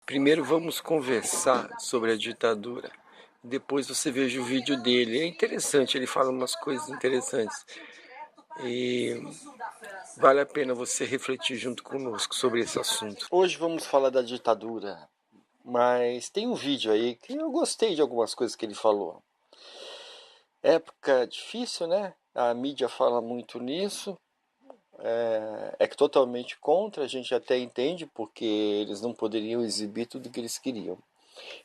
Primeiro vamos conversar sobre a ditadura. Depois você veja o vídeo dele. É interessante, ele fala umas coisas interessantes. E vale a pena você refletir junto conosco sobre esse assunto. Hoje vamos falar da ditadura, mas tem um vídeo aí que eu gostei de algumas coisas que ele falou. Época difícil, né? A mídia fala muito nisso, é totalmente contra, a gente até entende porque eles não poderiam exibir tudo o que eles queriam.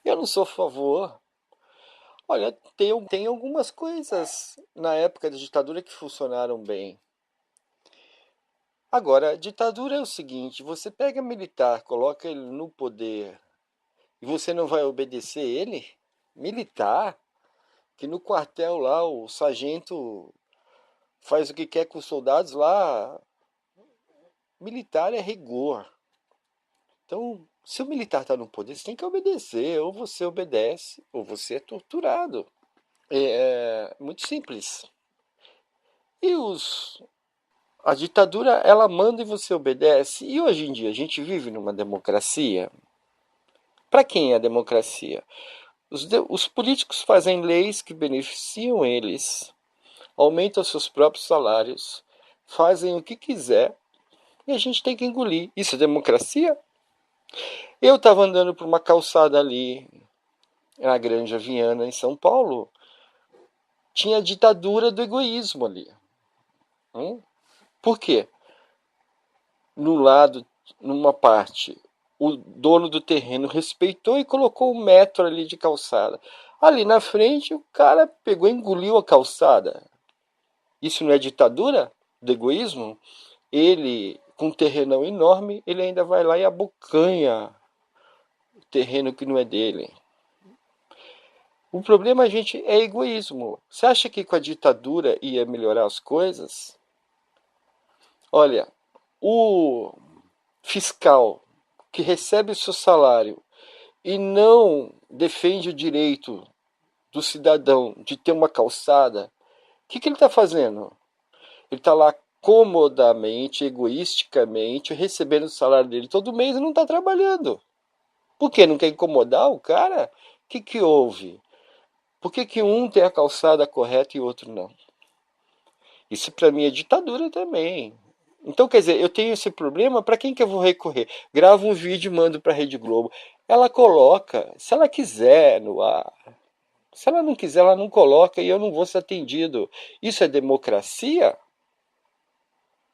Eu não sou a favor. Olha, tem algumas coisas na época da ditadura que funcionaram bem. Agora, a ditadura é o seguinte: você pega militar, coloca ele no poder e você não vai obedecer ele? Militar? Que no quartel lá o sargento faz o que quer com os soldados lá. Militar é rigor. Então, se o militar está no poder, você tem que obedecer. Ou você obedece, ou você é torturado. É muito simples. E a ditadura, ela manda e você obedece. E hoje em dia, a gente vive numa democracia. Para quem é a democracia? Os políticos fazem leis que beneficiam eles, aumentam seus próprios salários, fazem o que quiser e a gente tem que engolir. Isso é democracia? Eu estava andando por uma calçada ali na Granja Viana, em São Paulo, tinha a ditadura do egoísmo ali. Por quê? Numa parte, o dono do terreno respeitou e colocou 1 metro ali de calçada. Ali na frente, o cara pegou e engoliu a calçada. Isso não é ditadura do egoísmo? Ele, com um terrenão enorme, ele ainda vai lá e abocanha o terreno que não é dele. O problema, gente, é egoísmo. Você acha que com a ditadura ia melhorar as coisas? Olha, o fiscal que recebe o seu salário e não defende o direito do cidadão de ter uma calçada, o que ele está fazendo? Ele está lá comodamente, egoisticamente, recebendo o salário dele todo mês e não está trabalhando. Por quê? Não quer incomodar o cara? O que houve? Por que um tem a calçada correta e o outro não? Isso para mim é ditadura também. Então, quer dizer, eu tenho esse problema, para quem que eu vou recorrer? Gravo um vídeo e mando para a Rede Globo. Ela coloca, se ela quiser, no ar. Se ela não quiser, ela não coloca e eu não vou ser atendido. Isso é democracia?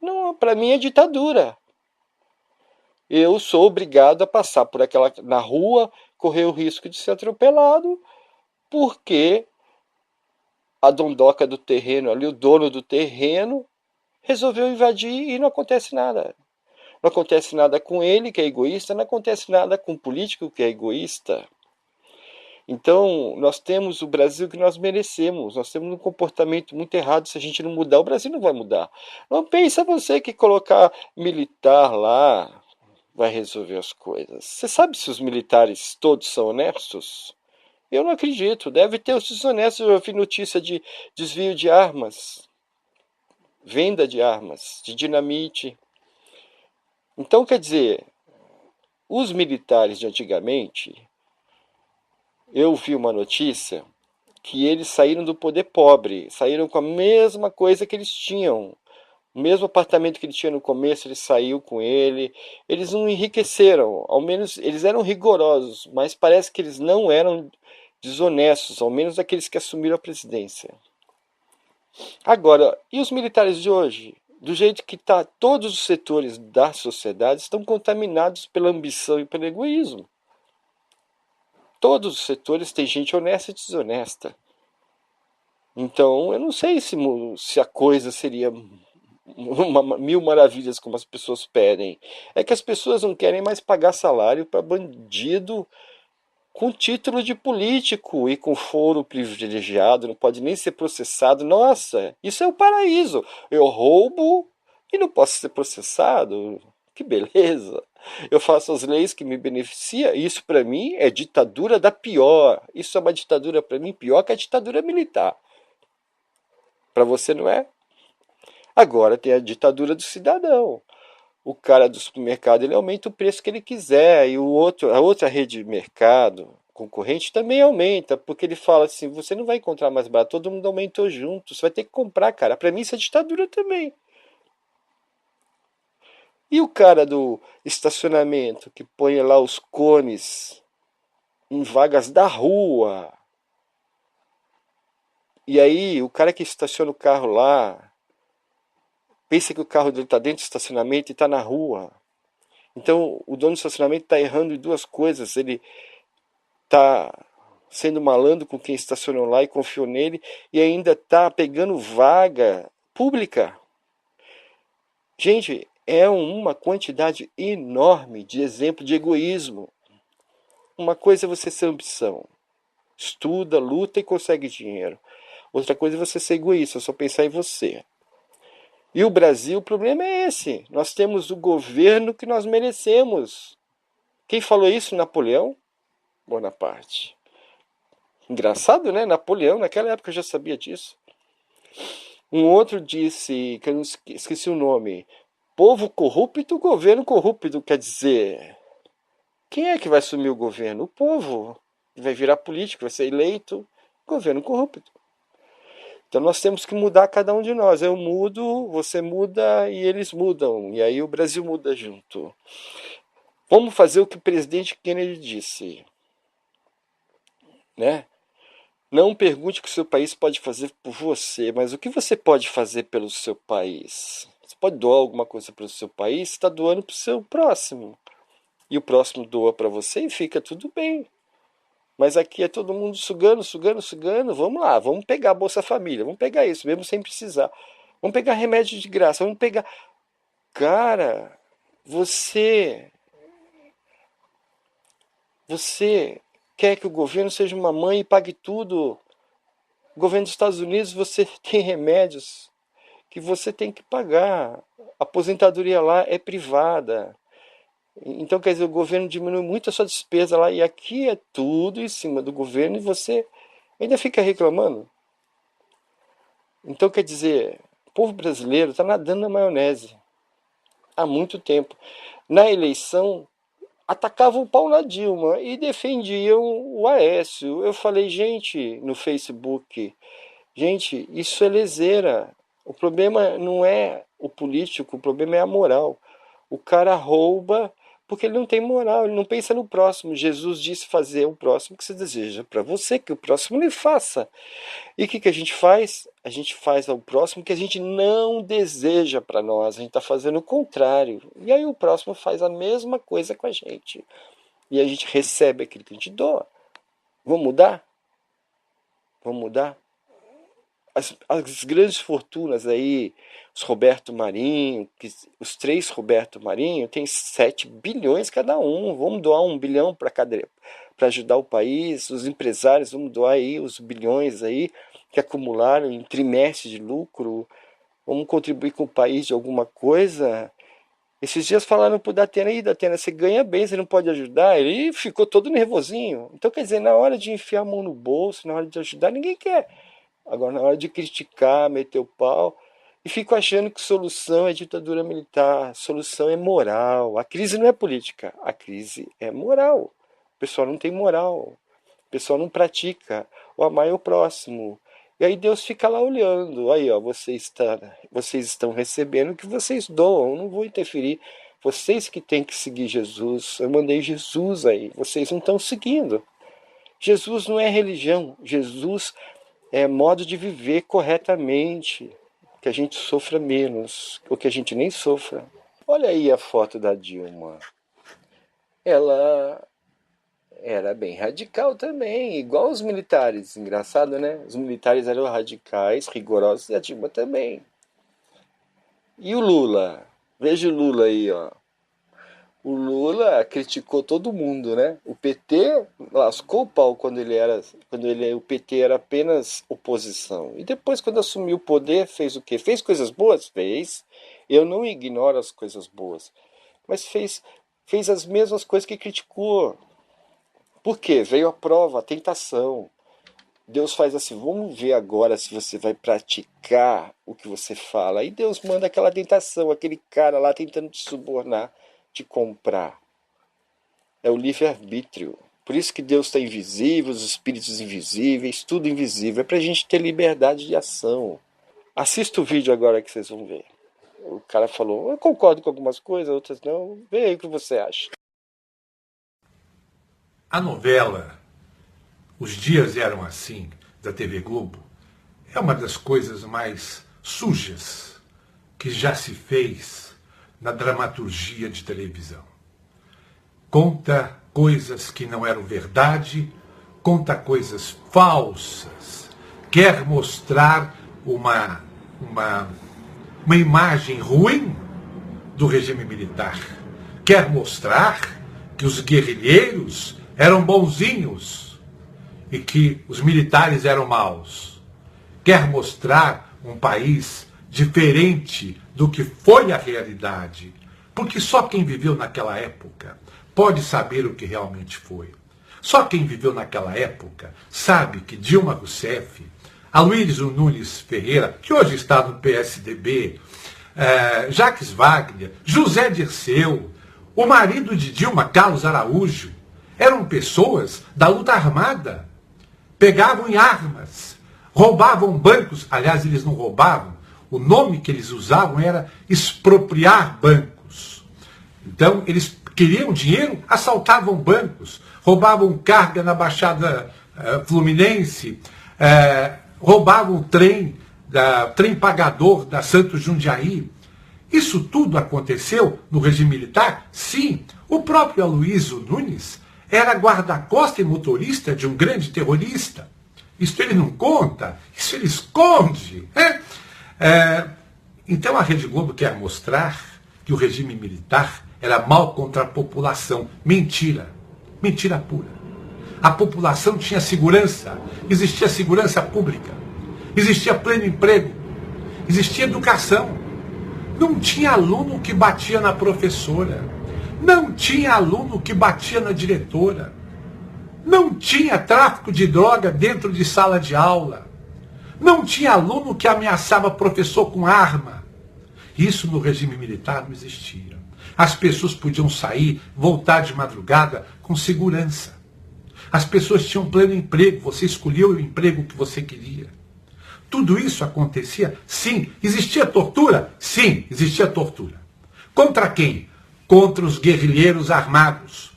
Não, para mim é ditadura. Eu sou obrigado a passar por aquela na rua, correr o risco de ser atropelado, porque a dondoca do terreno ali, o dono do terreno, resolveu invadir e não acontece nada. Não acontece nada com ele, que é egoísta, não acontece nada com o político, que é egoísta. Então, nós temos o Brasil que nós merecemos. Nós temos um comportamento muito errado. Se a gente não mudar, o Brasil não vai mudar. Não pensa você que colocar militar lá vai resolver as coisas. Você sabe se os militares todos são honestos? Eu não acredito. Deve ter os desonestos. Eu vi notícia de desvio de armas, venda de armas, de dinamite. Então, quer dizer, os militares de antigamente, eu vi uma notícia que eles saíram do poder pobre, saíram com a mesma coisa que eles tinham. O mesmo apartamento que ele tinha no começo, ele saiu com ele. Eles não enriqueceram, ao menos eles eram rigorosos, mas parece que eles não eram desonestos, ao menos aqueles que assumiram a presidência. Agora, e os militares de hoje? Do jeito que está, todos os setores da sociedade estão contaminados pela ambição e pelo egoísmo. Todos os setores têm gente honesta e desonesta. Então, eu não sei se a coisa seria mil maravilhas como as pessoas pedem. É que as pessoas não querem mais pagar salário para bandido com título de político e com foro privilegiado, não pode nem ser processado. Nossa, isso é o paraíso. Eu roubo e não posso ser processado. Que beleza. Eu faço as leis que me beneficiam. Isso para mim é ditadura da pior. Isso é uma ditadura para mim pior que a ditadura militar. Para você não é? Agora tem a ditadura do cidadão. o cara do supermercado ele aumenta o preço que ele quiser, e a outra rede de mercado concorrente também aumenta, porque ele fala assim, você não vai encontrar mais barato, todo mundo aumentou junto, você vai ter que comprar, cara. Para mim isso é ditadura também. E o cara do estacionamento que põe lá os cones em vagas da rua, e aí o cara que estaciona o carro lá pensa que o carro dele está dentro do estacionamento e está na rua. Então o dono do estacionamento está errando em duas coisas. Ele está sendo malandro com quem estacionou lá e confiou nele, e ainda está pegando vaga pública. Gente, é uma quantidade enorme de exemplo de egoísmo. Uma coisa é você ser ambição. Estuda, luta e consegue dinheiro. Outra coisa é você ser egoísta, só pensar em você. E o Brasil, o problema é esse. Nós temos o governo que nós merecemos. Quem falou isso? Napoleão Bonaparte. Engraçado, né? Napoleão, naquela época eu já sabia disso. Um outro disse, que eu não esqueci o nome, povo corrupto, governo corrupto. Quer dizer, quem é que vai assumir o governo? O povo. Vai virar político, vai ser eleito, governo corrupto. Então nós temos que mudar cada um de nós. Eu mudo, você muda e eles mudam. E aí o Brasil muda junto. Vamos fazer o que o presidente Kennedy disse, né? Não pergunte o que o seu país pode fazer por você, mas o que você pode fazer pelo seu país. Você pode doar alguma coisa para o seu país, está doando para o seu próximo. E o próximo doa para você e fica tudo bem. Mas aqui é todo mundo sugando, sugando, sugando. Vamos lá, vamos pegar a Bolsa Família, vamos pegar isso, mesmo sem precisar. Vamos pegar remédio de graça, vamos pegar... Cara, você quer que o governo seja uma mãe e pague tudo. O governo dos Estados Unidos, você tem remédios que você tem que pagar. A aposentadoria lá é privada. Então, quer dizer, o governo diminui muito a sua despesa lá. E aqui é tudo em cima do governo e você ainda fica reclamando. Então, quer dizer, o povo brasileiro está nadando na maionese há muito tempo. Na eleição, atacavam o pau na Dilma e defendiam o Aécio. Eu falei, gente, no Facebook, gente, isso é leseira. O problema não é o político, o problema é a moral. O cara rouba porque ele não tem moral, ele não pensa no próximo. Jesus disse fazer o próximo que você deseja para você, que o próximo lhe faça. E o que a gente faz? A gente faz ao próximo que a gente não deseja para nós. A gente está fazendo o contrário. E aí o próximo faz a mesma coisa com a gente. E a gente recebe aquilo que a gente doa. Vamos mudar? Vamos mudar? As grandes fortunas aí, os Roberto Marinho, os três Roberto Marinho, tem 7 bilhões cada um. Vamos doar 1 bilhão para ajudar o país. Os empresários, vamos doar aí os bilhões aí que acumularam em trimestre de lucro. Vamos contribuir com o país de alguma coisa. Esses dias falaram pro Datena, aí Datena, você ganha bem, você não pode ajudar? Ele ficou todo nervosinho. Então, quer dizer, na hora de enfiar a mão no bolso, na hora de ajudar, ninguém quer. Agora, na hora de criticar, meter o pau, e fico achando que solução é ditadura militar, solução é moral. A crise não é política, a crise é moral. O pessoal não tem moral, o pessoal não pratica o amar o próximo. E aí Deus fica lá olhando, aí ó, vocês estão recebendo o que vocês doam, eu não vou interferir. Vocês que têm que seguir Jesus, eu mandei Jesus aí, vocês não estão seguindo. Jesus não é religião, Jesus é modo de viver corretamente, que a gente sofra menos, ou que a gente nem sofra. Olha aí a foto da Dilma. Ela era bem radical também, igual os militares. Engraçado, né? Os militares eram radicais, rigorosos, e a Dilma também. E o Lula? Veja o Lula aí, ó. O Lula criticou todo mundo, né? O PT lascou o pau o PT era apenas oposição. E depois, quando assumiu o poder, fez o quê? Fez coisas boas? Fez. Eu não ignoro as coisas boas. Mas fez as mesmas coisas que criticou. Por quê? Veio a prova, a tentação. Deus faz assim, vamos ver agora se você vai praticar o que você fala. Aí Deus manda aquela tentação, aquele cara lá tentando te subornar, te comprar. É o livre-arbítrio. Por isso que Deus está invisível, os espíritos invisíveis, tudo invisível. É para a gente ter liberdade de ação. Assista o vídeo agora que vocês vão ver. O cara falou, eu concordo com algumas coisas, outras não. Vê aí o que você acha. A novela Os Dias Eram Assim, da TV Globo, é uma das coisas mais sujas que já se fez na dramaturgia de televisão. Conta coisas que não eram verdade, conta coisas falsas, quer mostrar uma imagem ruim do regime militar, quer mostrar que os guerrilheiros eram bonzinhos e que os militares eram maus, quer mostrar um país diferente do que foi a realidade, porque só quem viveu naquela época pode saber o que realmente foi. Só quem viveu naquela época sabe que Dilma Rousseff, Aloysio Nunes Ferreira, que hoje está no PSDB, Jacques Wagner, José Dirceu, o marido de Dilma, Carlos Araújo, eram pessoas da luta armada. Pegavam em armas, roubavam bancos. Aliás, eles não roubavam. O nome que eles usavam era expropriar bancos. Então, eles queriam dinheiro, assaltavam bancos, roubavam carga na Baixada Fluminense, roubavam o trem pagador da Santos Jundiaí. Isso tudo aconteceu no regime militar? Sim. O próprio Aloysio Nunes era guarda-costas e motorista de um grande terrorista. Isso ele não conta, isso ele esconde. Então a Rede Globo quer mostrar que o regime militar era mal contra a população. Mentira. Mentira pura. A população tinha segurança, existia segurança pública, existia pleno emprego, existia educação. Não tinha aluno que batia na professora, não tinha aluno que batia na diretora, não tinha tráfico de droga dentro de sala de aula, não tinha aluno que ameaçava professor com arma. Isso no regime militar não existia. As pessoas podiam sair, voltar de madrugada com segurança. As pessoas tinham pleno emprego, você escolheu o emprego que você queria. Tudo isso acontecia? Sim. Existia tortura? Sim, existia tortura. Contra quem? Contra os guerrilheiros armados.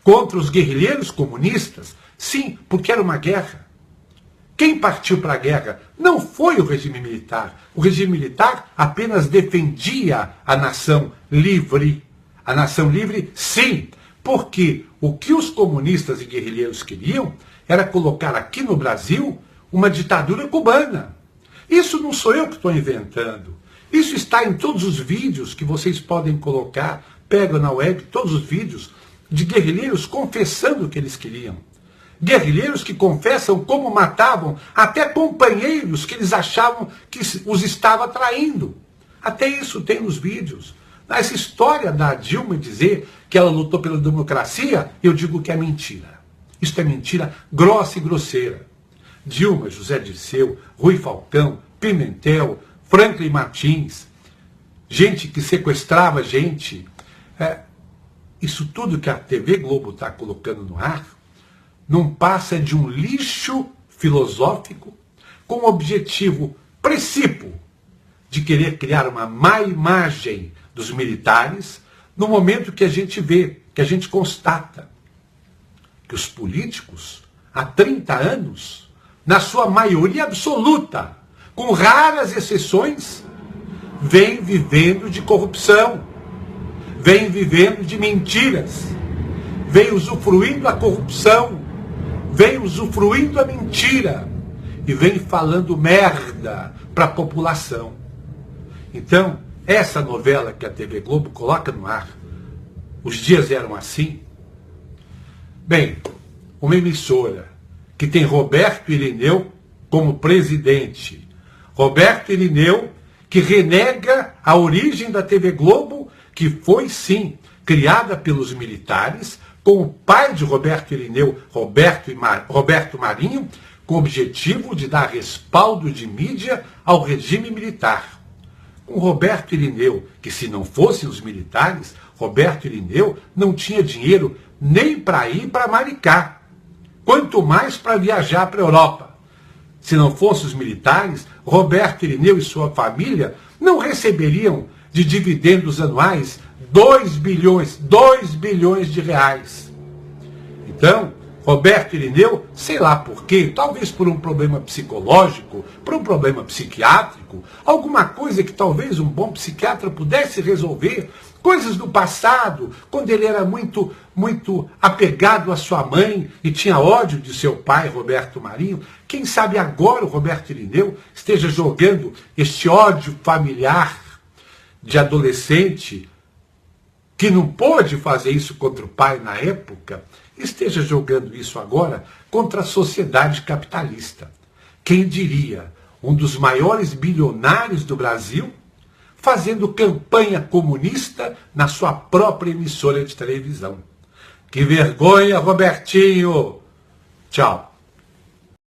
Contra os guerrilheiros comunistas? Sim, porque era uma guerra. Quem partiu para a guerra não foi o regime militar. O regime militar apenas defendia a nação livre. A nação livre, sim, porque o que os comunistas e guerrilheiros queriam era colocar aqui no Brasil uma ditadura cubana. Isso não sou eu que estou inventando. Isso está em todos os vídeos que vocês podem colocar. Pega na web todos os vídeos de guerrilheiros confessando o que eles queriam. Guerrilheiros que confessam como matavam até companheiros que eles achavam que os estava traindo. Até isso tem nos vídeos. Essa história da Dilma dizer que ela lutou pela democracia, eu digo que é mentira. Isso é mentira grossa e grosseira. Dilma, José Dirceu, Rui Falcão, Pimentel, Franklin Martins, gente que sequestrava gente. Isso tudo que a TV Globo está colocando no ar não passa de um lixo filosófico com o objetivo principal de querer criar uma má imagem dos militares no momento que a gente vê, que a gente constata que os políticos, há 30 anos, na sua maioria absoluta, com raras exceções, vêm vivendo de corrupção, vêm vivendo de mentiras, vêm usufruindo a corrupção, vêm usufruindo a mentira e vêm falando merda para a população. Então, essa novela que a TV Globo coloca no ar, Os Dias Eram Assim, bem, uma emissora que tem Roberto Irineu como presidente. Roberto Irineu, que renega a origem da TV Globo, que foi, sim, criada pelos militares, com o pai de Roberto Irineu, Roberto Marinho, com o objetivo de dar respaldo de mídia ao regime militar. Com Roberto Irineu, que se não fossem os militares, Roberto Irineu não tinha dinheiro nem para ir para Maricá, quanto mais para viajar para a Europa. Se não fossem os militares, Roberto Irineu e sua família não receberiam de dividendos anuais 2 bilhões de reais. Então, Roberto Irineu, sei lá por quê, talvez por um problema psicológico, por um problema psiquiátrico, alguma coisa que talvez um bom psiquiatra pudesse resolver, coisas do passado, quando ele era muito apegado à sua mãe e tinha ódio de seu pai, Roberto Marinho. Quem sabe agora o Roberto Irineu esteja jogando este ódio familiar de adolescente, que não pôde fazer isso contra o pai na época, esteja jogando isso agora contra a sociedade capitalista. Quem diria, um dos maiores bilionários do Brasil fazendo campanha comunista na sua própria emissora de televisão. Que vergonha, Robertinho! Tchau.